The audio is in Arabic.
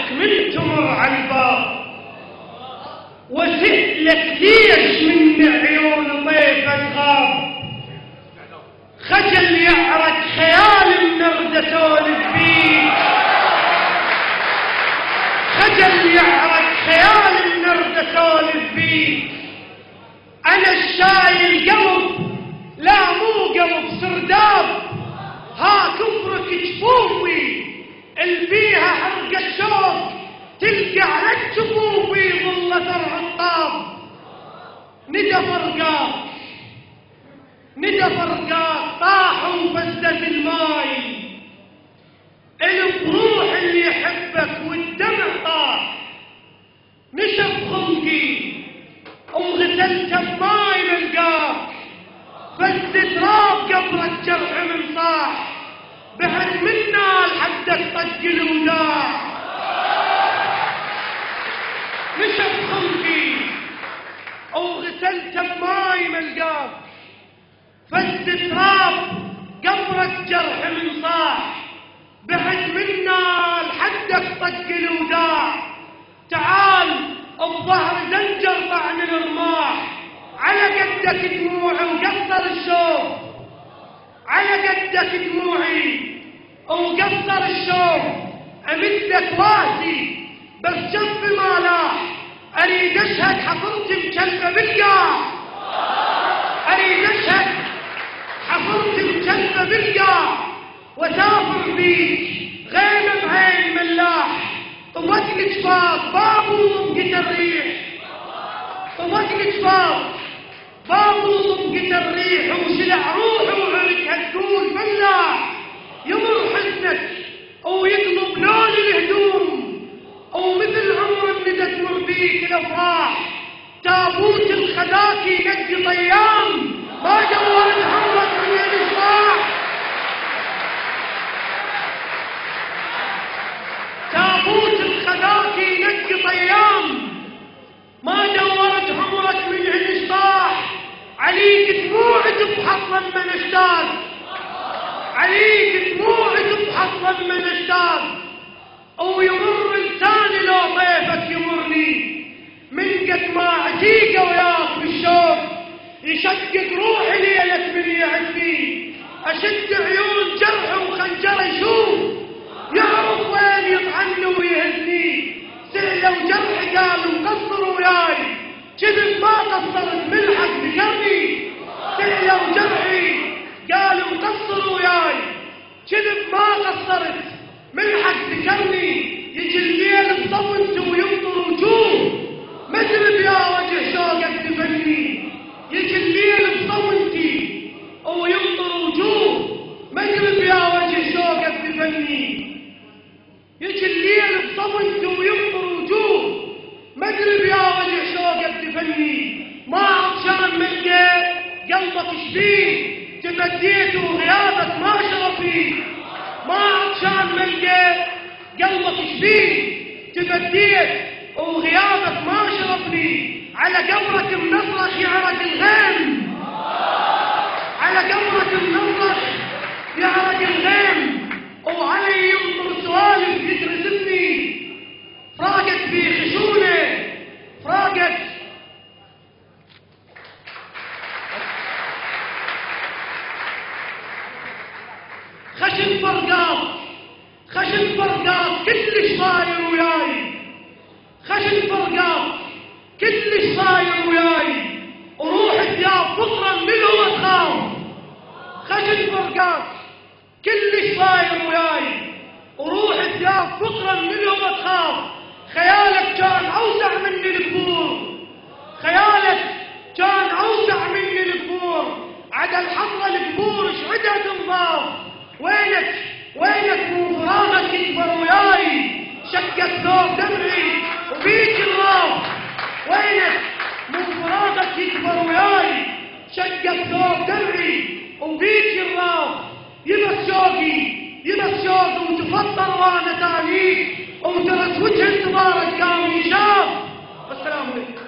جاك من تمر عالباب وسئلك ليش من عيون ضيفك غاب. خجل يعرج خيال النرد سولف فيه، خجل يعرج خيال النرد سولف فيه. انا الشايل قلب لا مو قلب سرداب، ها كفرك جفوفي البيها حرق الشوق تلقى على جفوفي ظل فرع الطاب. ندى فرقاك ندى فرقاك طاحوا وفزت الماي، البروح اللي يحبك والدمع طاح. نشف خلقي وغسلت بماي ملقاك، بس تراب قبرك جرح من صاح. بعد منا لحدك طق الوداع. نشف خلقي وغسلت بماي ملقاك، بس تراب قبرك جرح من صاح. بعد منا لحدك طق الوداع. تعال الظهر زنجر طعن الرماح، على قدك دموعي وقصر الشوق، على قدك دموعي وقصر الشوق. امدك واسي بس جنب ما لاح، اريد اشهد حفرت مكلبه بالقاع، اريد اشهد حفرت مكلبه بالقاع. وسافر بيك غيمه بعين ملاح، طبق الجفاف باب وطبقة الريح، طبق الجفاف باب وطبقة الريح. وشلع روحه وعركها تقول فلاح. يمر حزنك ويقلب لون الهدوم، ومثل عمر الندى تمر بيك الافراح. تابوت الخداكي ينقي طيام، ما دورت عمرك من الاشراح. تابوت الخداكي ينقي طيام، ما دورت عمرك من الاشراح. عليك دموع تبحث لما نشتاق، عليك دموع تبحث لما نشتاق. ويمر لساني لو ضيفك يمرني، من قد ما عتيقه وياك بالشوق. يشقق روحي ليلة من يعزني، اشد عيون جرح وخنجره يشوف، يعرف وين يطعني ويهزني. سئلوا جرحي قالوا قصروا وياي، كذب ما قصرت ملحق ذكرني. سئلوا جرحي قالوا قصروا وياي، كذب ما قصرت ملحق ذكرني. يجي الليل بصوت ويمطر وجوه، مجرب يا وجه شوقك تفني. يجي الليل بصوتي ويمطر وجوه، مجرب يا وجه شوقك تفني. يجي الليل بصوتي ويمطر وجوه، مجرب يا وجه شوقك تفني. ما عطشان ملقى قلبك شفيه، تمديته وغيابك ما شرفي. ما عطشان ملقى قلبك شفيه، تمديت وغيابك ما شرفني. على قبرك منصرخ يعرق الغيم، على قبرك منصرخ يعرق الغيم. وعلي يمطر سوالف تترسمني، فراقت في خشونه فراقت. خشن فرقات خشن فرقات كلش صاير وياي، خشن فرقات كلش صاير وياي. وروح ثياب فطرا منه وتخاف. خشن فرقات كلش صاير وياي، وروح ثياب فطرا منه وتخاف. خيالك كان اوسع مني الكبور، خيالك كان اوسع مني الكبور. عدا الحظه الكبور شعدها تنضاف. وينك وينك مو فراغك يكبر وياي، شقت ثوب دمعي وبيك الراف. وينك مو فراغك يكبر وياي، شقت ثوب دمعي وبيك الراف. يبس شوقي وتفطر وانا تانيك، وترس وجه انتظارك كان يشاف. والسلام عليكم.